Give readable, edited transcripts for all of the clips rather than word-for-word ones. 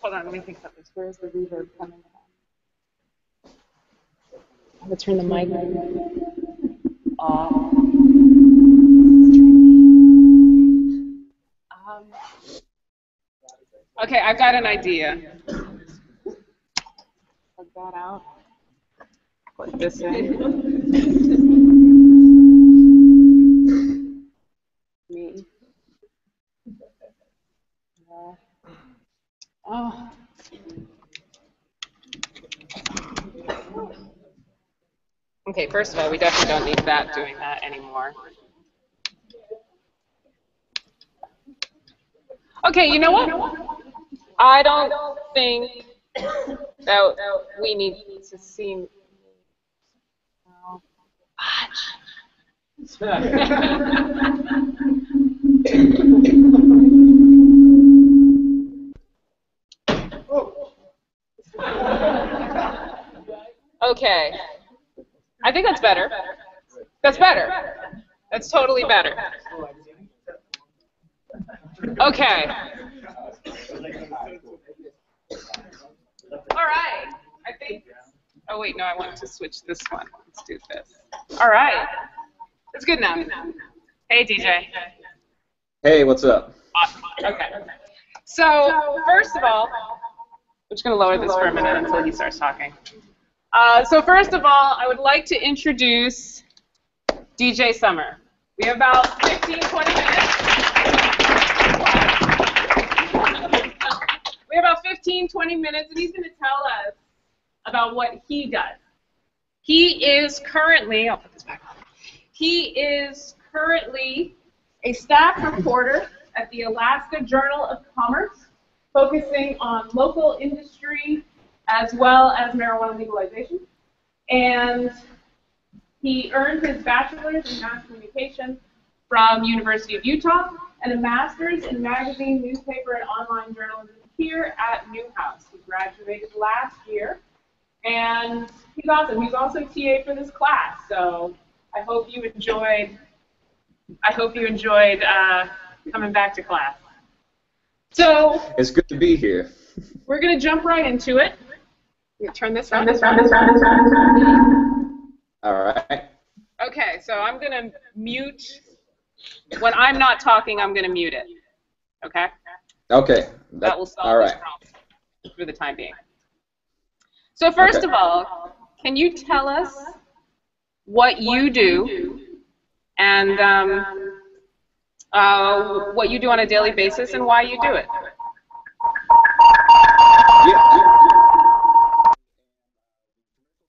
hold on, let me think about this. Where's the reverb coming from? I'm going to turn the mic off. Okay, I've got an idea. Plug that out. Put this in. Me. Oh. Okay, first of all, we definitely don't need that doing that anymore. Okay, you know what? I don't think that we need to see. Okay. I think that's better. That's better. That's totally better. Okay. All right. I think. Oh wait, no, I want to switch this one. Let's do this. All right. It's good now. Hey, DJ. Hey, what's up? Awesome. Okay. So first of all, I'm just going to lower this for a minute until he starts talking. So first of all, I would like to introduce DJ Summer. We have about 15, 20 minutes. We have about 15, 20 minutes, and he's going to tell us about what he does. He is currently, I'll put this back on. He is currently a staff reporter at the Alaska Journal of Commerce, focusing on local industry as well as marijuana legalization. And he earned his bachelor's in mass communication from University of Utah and a master's in magazine, newspaper, and online journalism here at Newhouse. He graduated last year, and he's awesome. He's also TA for this class, so I hope you enjoyed. Coming back to class. So it's good to be here. We're going to jump right into it. I'm going to turn this on. All right. Okay, so I'm going to mute. When I'm not talking, I'm going to mute it. Okay? Okay. That will solve this problem for the time being. So first of all, can you tell us what you do and what you do on a daily basis and why you do it? Yeah.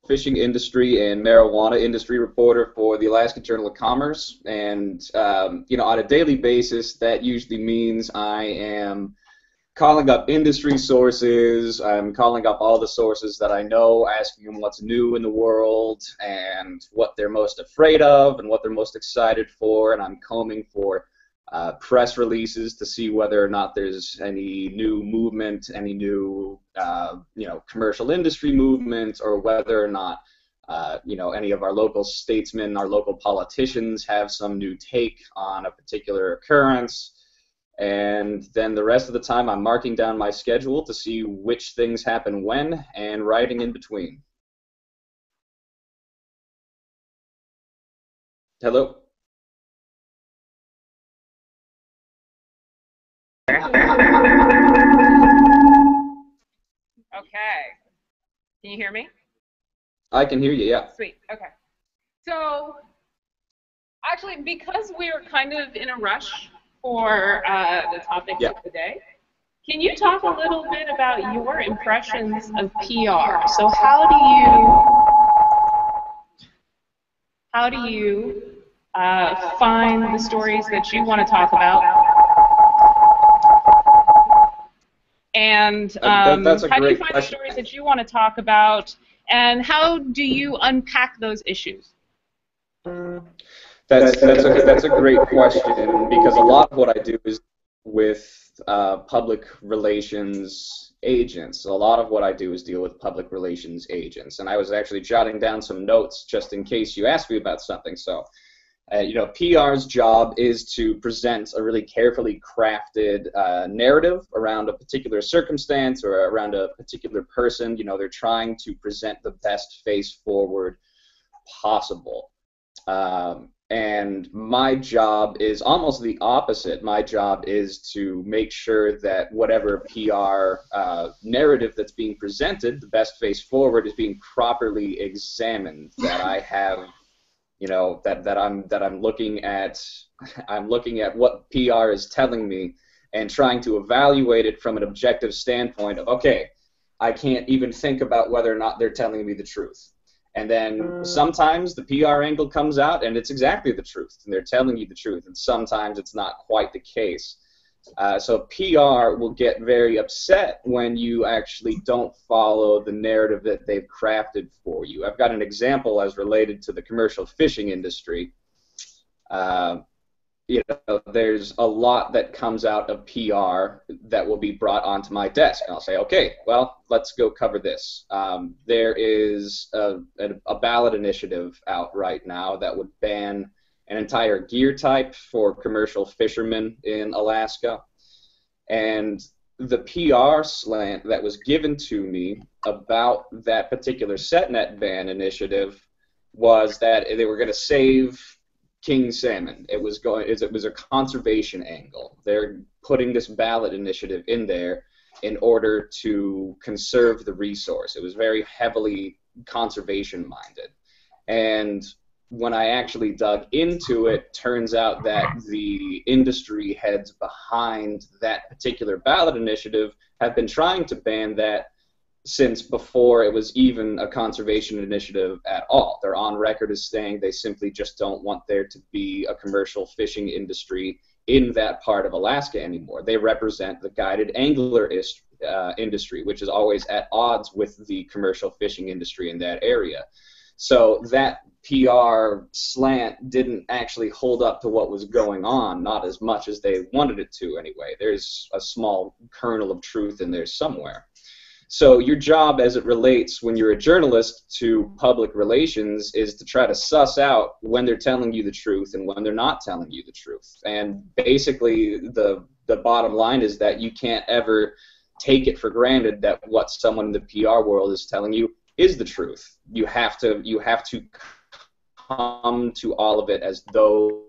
Fishing industry and marijuana industry reporter for the Alaska Journal of Commerce, and on a daily basis, that usually means I am calling up industry sources. I'm calling up all the sources that I know, asking them what's new in the world and what they're most afraid of and what they're most excited for, and I'm combing for press releases to see whether or not there's any new movement, any new commercial industry movement, or whether or not any of our local statesmen, our local politicians have some new take on a particular occurrence. And then the rest of the time I'm marking down my schedule to see which things happen when and writing in between. Hello? Okay. Can you hear me? I can hear you, yeah. Sweet. Okay. So, actually, because we were kind of in a rush for the topics of the day, can you talk a little bit about your impressions of PR? So, how do you find the stories that you want to talk about? And how do you find the stories that you want to talk about, and how do you unpack those issues? That's a great question, because a lot of what I do is with public relations agents. A lot of what I do is deal with public relations agents, and I was actually jotting down some notes just in case you asked me about something. So PR's job is to present a really carefully crafted narrative around a particular circumstance or around a particular person. They're trying to present the best face forward possible. And my job is almost the opposite. My job is to make sure that whatever PR narrative that's being presented, the best face forward, is being properly examined. That I have, that I'm looking at what PR is telling me and trying to evaluate it from an objective standpoint of, okay, I can't even think about whether or not they're telling me the truth. And then sometimes the PR angle comes out and it's exactly the truth, and they're telling you the truth, and sometimes it's not quite the case. So PR will get very upset when you actually don't follow the narrative that they've crafted for you. I've got an example as related to the commercial fishing industry. There's a lot that comes out of PR that will be brought onto my desk, and I'll say, okay, well, let's go cover this. There is a ballot initiative out right now that would ban an entire gear type for commercial fishermen in Alaska, and the PR slant that was given to me about that particular setnet ban initiative was that they were going to save king salmon. It was a conservation angle. They're putting this ballot initiative in there in order to conserve the resource. It was very heavily conservation minded. And when I actually dug into it, turns out that the industry heads behind that particular ballot initiative have been trying to ban that since before it was even a conservation initiative at all. They're on record as saying they simply just don't want there to be a commercial fishing industry in that part of Alaska anymore. They represent the guided angler industry, which is always at odds with the commercial fishing industry in that area. So that PR slant didn't actually hold up to what was going on, not as much as they wanted it to anyway. There's a small kernel of truth in there somewhere. So your job as it relates when you're a journalist to public relations is to try to suss out when they're telling you the truth and when they're not telling you the truth. And basically the bottom line is that you can't ever take it for granted that what someone in the PR world is telling you is the truth. You have to come to all of it as though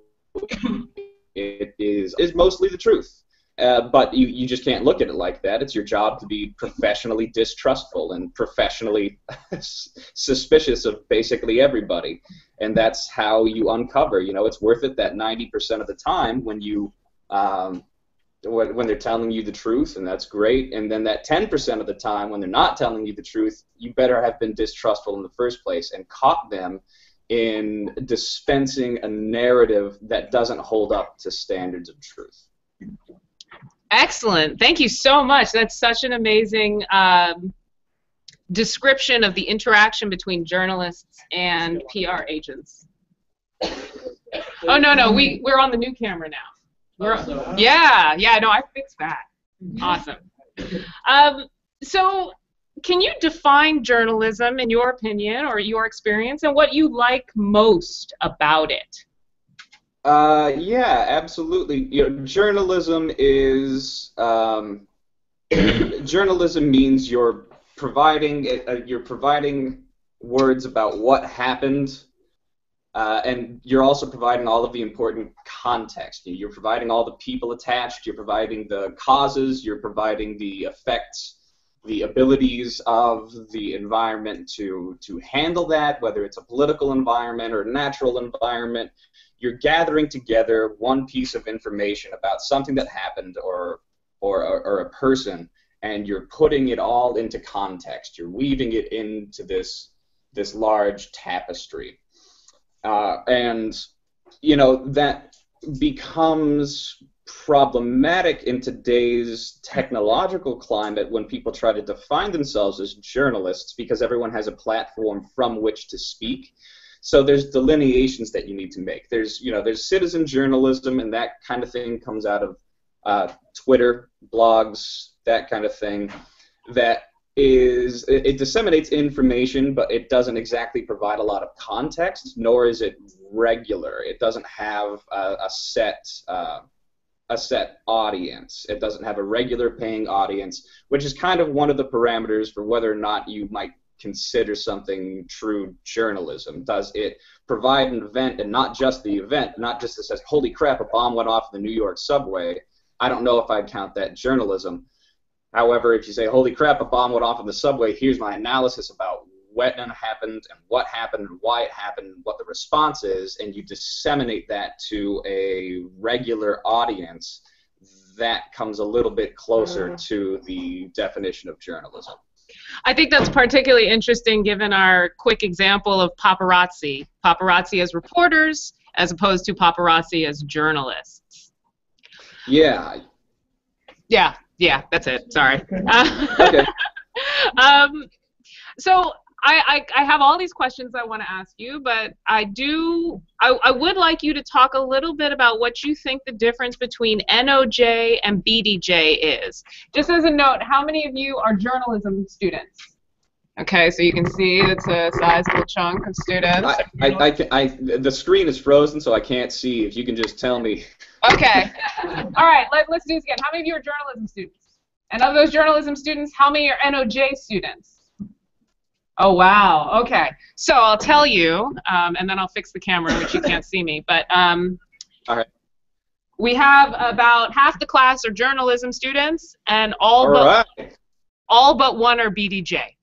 it is mostly the truth. But you just can't look at it like that. It's your job to be professionally distrustful and professionally suspicious of basically everybody. And that's how you uncover. It's worth it that 90% of the time when when they're telling you the truth, and that's great. And then that 10% of the time when they're not telling you the truth, you better have been distrustful in the first place and caught them in dispensing a narrative that doesn't hold up to standards of truth. Excellent. Thank you so much. That's such an amazing description of the interaction between journalists and PR agents. Oh, no, we're on the new camera now. Yeah, no, I fixed that. Awesome. So can you define journalism in your opinion or your experience and what you like most about it? Yeah, absolutely. Journalism is journalism means you're providing words about what happened, and you're also providing all of the important context. You're providing all the people attached. You're providing the causes. You're providing the effects, the abilities of the environment to handle that, whether it's a political environment or a natural environment. You're gathering together one piece of information about something that happened or a person, and you're putting it all into context. You're weaving it into this large tapestry. And that becomes problematic in today's technological climate when people try to define themselves as journalists, because everyone has a platform from which to speak. So there's delineations that you need to make. There's citizen journalism, and that kind of thing comes out of Twitter, blogs, that kind of thing, that is it disseminates information, but it doesn't exactly provide a lot of context, nor is it regular. It doesn't have a set audience. It doesn't have a regular paying audience, which is kind of one of the parameters for whether or not you might consider something true journalism. Does it provide an event, and not just the event, not just that says, holy crap, a bomb went off in the New York subway? I don't know if I'd count that journalism. However, if you say, holy crap, a bomb went off in the subway, here's my analysis about when it happened and why it happened and what the response is, and you disseminate that to a regular audience, that comes a little bit closer to the definition of journalism. I think that's particularly interesting given our quick example of paparazzi. Paparazzi as reporters as opposed to paparazzi as journalists. Yeah. Yeah, that's it. Sorry. Okay. So I have all these questions I want to ask you, but I would like you to talk a little bit about what you think the difference between NOJ and BDJ is. Just as a note, how many of you are journalism students? Okay, so you can see it's a sizable chunk of students. The screen is frozen, so I can't see. If you can just tell me. Okay. All right, let's do this again. How many of you are journalism students? And of those journalism students, how many are NOJ students? Oh, wow. Okay. So I'll tell you, and then I'll fix the camera, which you can't see me. But all right. We have about half the class are journalism students, and all but one are BDJ.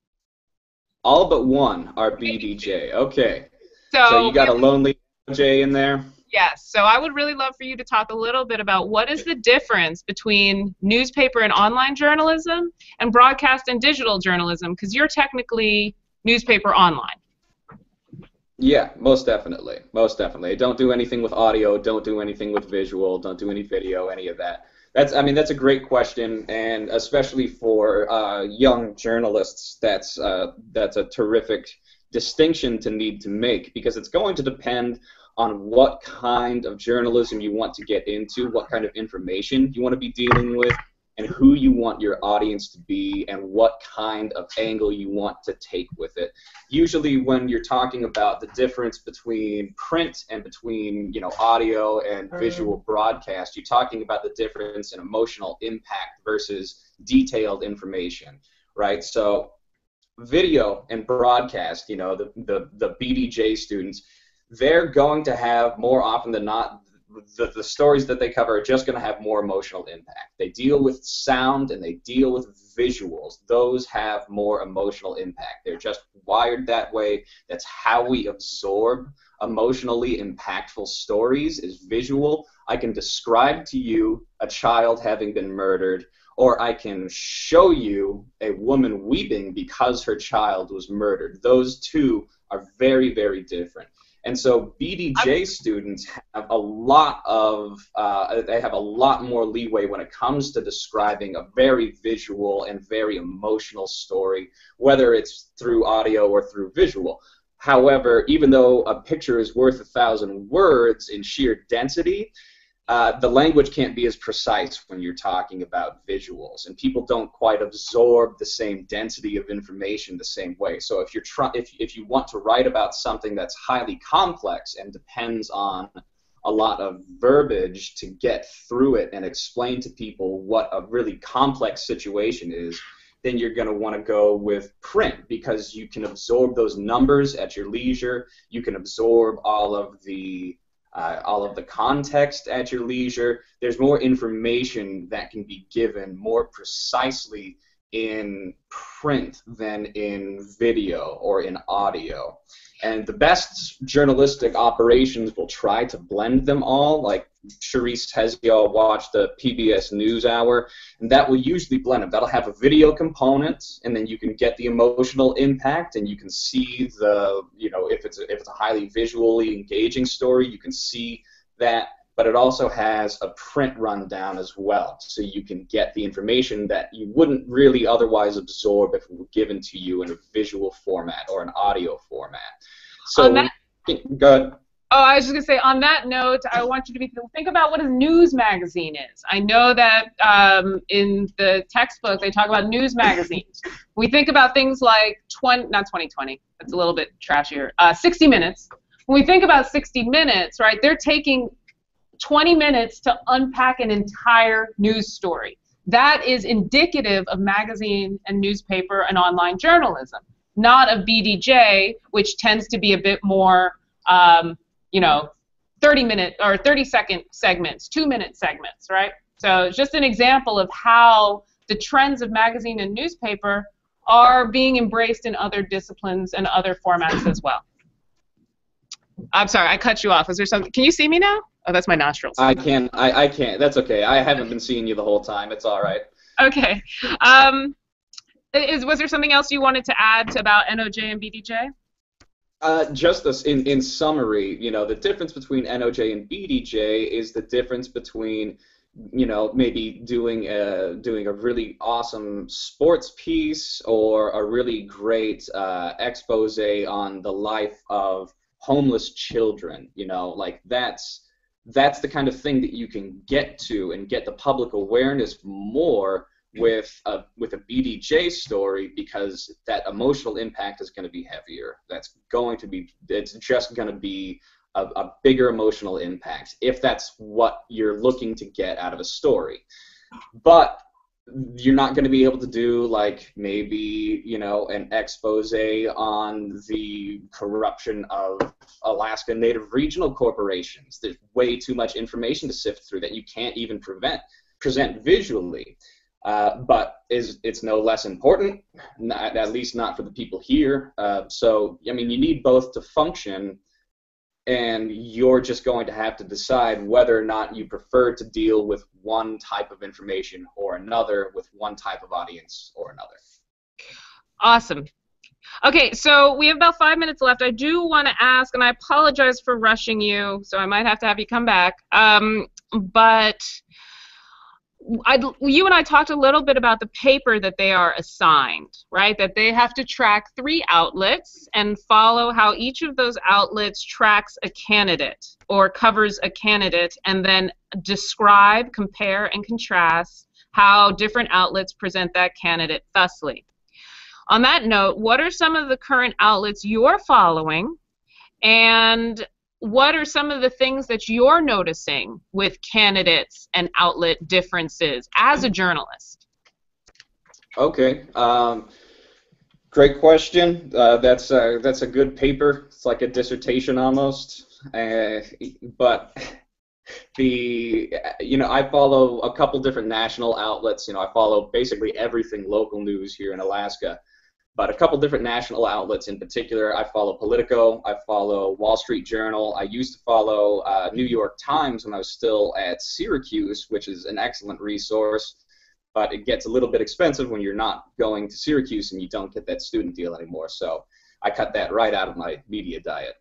All but one are BDJ. Okay. So you got a lonely J in there? Yes. So I would really love for you to talk a little bit about what is the difference between newspaper and online journalism and broadcast and digital journalism, because you're technically newspaper online. Yeah, most definitely. Most definitely. Don't do anything with audio, don't do anything with visual, don't do any video, any of that. That's a great question, and especially for young journalists, that's a terrific distinction to need to make, because it's going to depend on what kind of journalism you want to get into, what kind of information you want to be dealing with, and who you want your audience to be, and what kind of angle you want to take with it. Usually when you're talking about the difference between print and between, audio and visual broadcast, you're talking about the difference in emotional impact versus detailed information, right? So video and broadcast, the BDJ students, they're going to have, more often than not, the stories that they cover are just going to have more emotional impact. They deal with sound and they deal with visuals. Those have more emotional impact. They're just wired that way. That's how we absorb emotionally impactful stories, is visual. I can describe to you a child having been murdered, or I can show you a woman weeping because her child was murdered. Those two are very, very different. And so BDJ students have a lot more leeway when it comes to describing a very visual and very emotional story, whether it's through audio or through visual. However, even though a picture is worth 1,000 words in sheer density, the language can't be as precise when you're talking about visuals, and people don't quite absorb the same density of information the same way. So if you want to write about something that's highly complex and depends on a lot of verbiage to get through it and explain to people what a really complex situation is, then you're going to want to go with print, because you can absorb those numbers at your leisure. You can absorb all of the context at your leisure. There's more information that can be given more precisely in print than in video or in audio. And the best journalistic operations will try to blend them all. Like Charisse has y'all watch the PBS NewsHour, and that will usually blend them. That'll have a video component, and then you can get the emotional impact, and you can see the, if it's a highly visually engaging story, you can see that. But it also has a print rundown as well, so you can get the information that you wouldn't really otherwise absorb if it were given to you in a visual format or an audio format. So, go ahead. Oh, I was just going to say, on that note, I want you to think about what a news magazine is. I know that in the textbook they talk about news magazines. We think about things like not 2020, that's a little bit trashier, 60 Minutes. When we think about 60 Minutes, right, they're taking 20 minutes to unpack an entire news story. That is indicative of magazine and newspaper and online journalism, not a BDJ, which tends to be a bit more 30-minute or 30-second segments, 2-minute segments, right? So it's just an example of how the trends of magazine and newspaper are being embraced in other disciplines and other formats as well. I'm sorry, I cut you off. Is there something? Can you see me now? Oh, that's my nostrils. I can't. That's okay. I haven't been seeing you the whole time. It's all right. Okay. Was there something else you wanted to add about NOJ and BDJ? Just this, in summary, the difference between NOJ and BDJ is the difference between, maybe doing a really awesome sports piece or a really great expose on the life of homeless children. Like that's the kind of thing that you can get to and get the public awareness more with a BDJ story, because that emotional impact is going to be heavier. It's just going to be a bigger emotional impact if that's what you're looking to get out of a story. But you're not going to be able to do like maybe an expose on the corruption of Alaska Native Regional corporations. There's way too much information to sift through that you can't even present visually. But it's no less important, at least not for the people here. So, I mean, you need both to function, and you're just going to have to decide whether or not you prefer to deal with one type of information or another, with one type of audience or another. Awesome. Okay, so we have about 5 minutes left. I do want to ask, and I apologize for rushing you, so I might have to have you come back, but you and I talked a little bit about the paper that they are assigned, right? That they have to track 3 outlets and follow how each of those outlets tracks a candidate or covers a candidate, and then describe, compare, and contrast how different outlets present that candidate thusly. On that note, what are some of the current outlets you're following, and what are some of the things that you're noticing with candidates and outlet differences as a journalist? Okay, great question. That's a good paper. It's like a dissertation almost. But I follow a couple different national outlets. I follow basically everything local news here in Alaska. But a couple different national outlets in particular. I follow Politico, I follow Wall Street Journal, I used to follow New York Times when I was still at Syracuse, which is an excellent resource, but it gets a little bit expensive when you're not going to Syracuse and you don't get that student deal anymore, so I cut that right out of my media diet.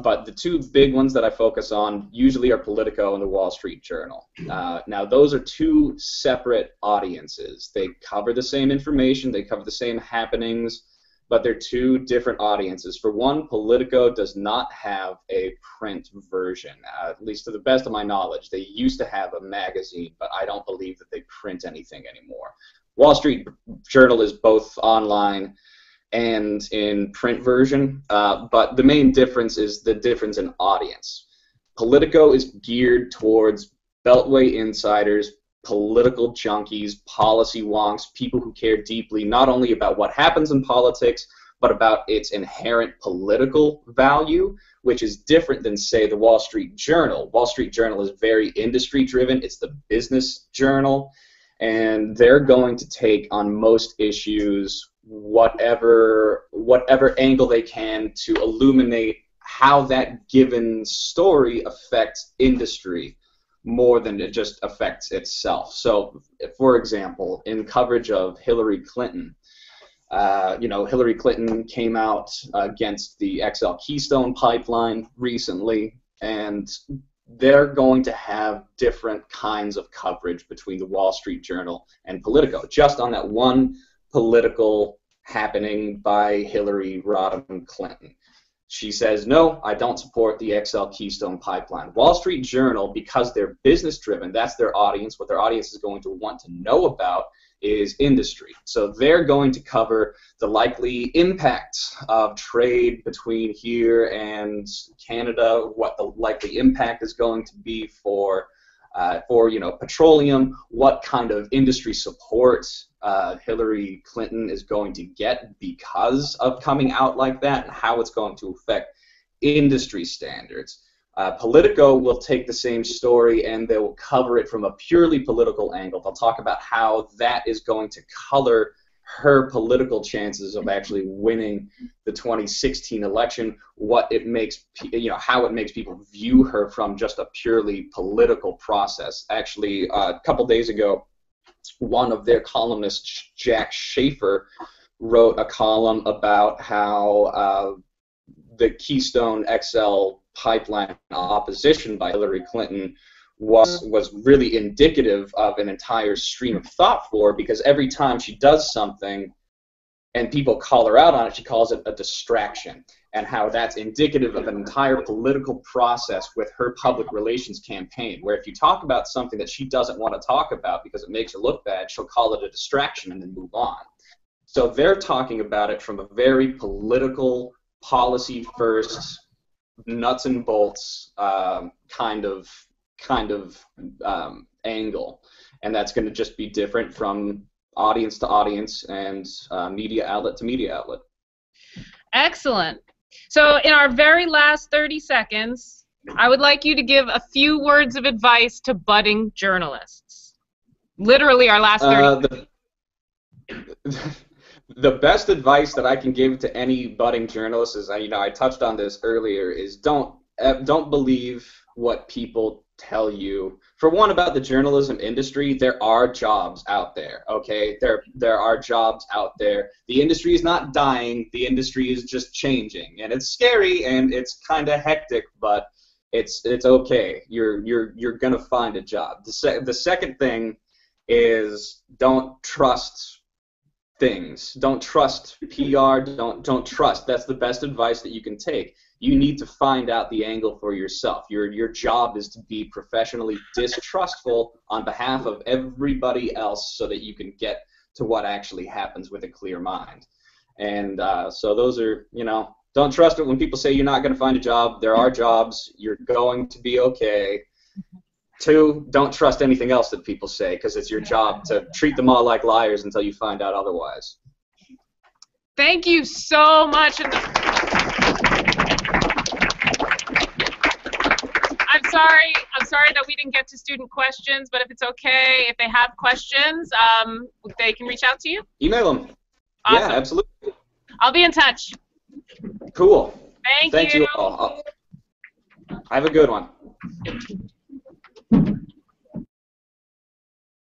But the 2 big ones that I focus on usually are Politico and the Wall Street Journal. Now, those are 2 separate audiences. They cover the same information, they cover the same happenings, but they're 2 different audiences. For one, Politico does not have a print version, at least to the best of my knowledge. They used to have a magazine, but I don't believe that they print anything anymore. Wall Street Journal is both online and in print version, but the main difference is the difference in audience. Politico is geared towards Beltway insiders, political junkies, policy wonks, people who care deeply not only about what happens in politics, but about its inherent political value, which is different than, say, the Wall Street Journal. Wall Street Journal is very industry-driven. It's the business journal, and they're going to take on most issues whatever angle they can to illuminate how that given story affects industry more than it just affects itself. So, for example, in coverage of Hillary Clinton, Hillary Clinton came out against the XL Keystone pipeline recently, and they're going to have different kinds of coverage between the Wall Street Journal and Politico, just on that one political happening by Hillary Rodham Clinton. She says, no, I don't support the XL Keystone Pipeline. Wall Street Journal, because they're business driven, that's their audience. What their audience is going to want to know about is industry. So they're going to cover the likely impact of trade between here and Canada, what the likely impact is going to be for petroleum, what kind of industry support Hillary Clinton is going to get because of coming out like that, and how it's going to affect industry standards. Politico will take the same story and they will cover it from a purely political angle. They'll talk about how that is going to color her political chances of actually winning the 2016 election, what it makes, how it makes people view her from just a purely political process. Actually, a couple days ago, one of their columnists, Jack Schaefer, wrote a column about how the Keystone XL pipeline opposition by Hillary Clinton was really indicative of an entire stream of thought for her, because every time she does something and people call her out on it, she calls it a distraction, and how that's indicative of an entire political process with her public relations campaign, where if you talk about something that she doesn't want to talk about because it makes her look bad, she'll call it a distraction and then move on. So they're talking about it from a very political, policy first, nuts and bolts kind of angle, and that's going to just be different from audience to audience and media outlet to media outlet. Excellent. So in our very last 30 seconds, I would like you to give a few words of advice to budding journalists. Literally our last 30 seconds. The best advice that I can give to any budding journalist is, I touched on this earlier, is don't believe what people tell you. For one, about the journalism industry, there are jobs out there, okay? There are jobs out there. The industry is not dying. The industry is just changing, and it's scary and it's kind of hectic, but it's okay. You're gonna find a job. The second thing is, don't trust things. Don't trust PR. Don't trust. That's the best advice that you can take. You need to find out the angle for yourself. Your job is to be professionally distrustful on behalf of everybody else, so that you can get to what actually happens with a clear mind. And so those are, don't trust it when people say you're not going to find a job. There are jobs. You're going to be okay. 2, don't trust anything else that people say, because it's your job to treat them all like liars until you find out otherwise. Thank you so much. I'm sorry that we didn't get to student questions, but if it's okay, if they have questions, they can reach out to you? Email them. Awesome. Yeah, absolutely. I'll be in touch. Cool. Thank you. You all. Have a good one.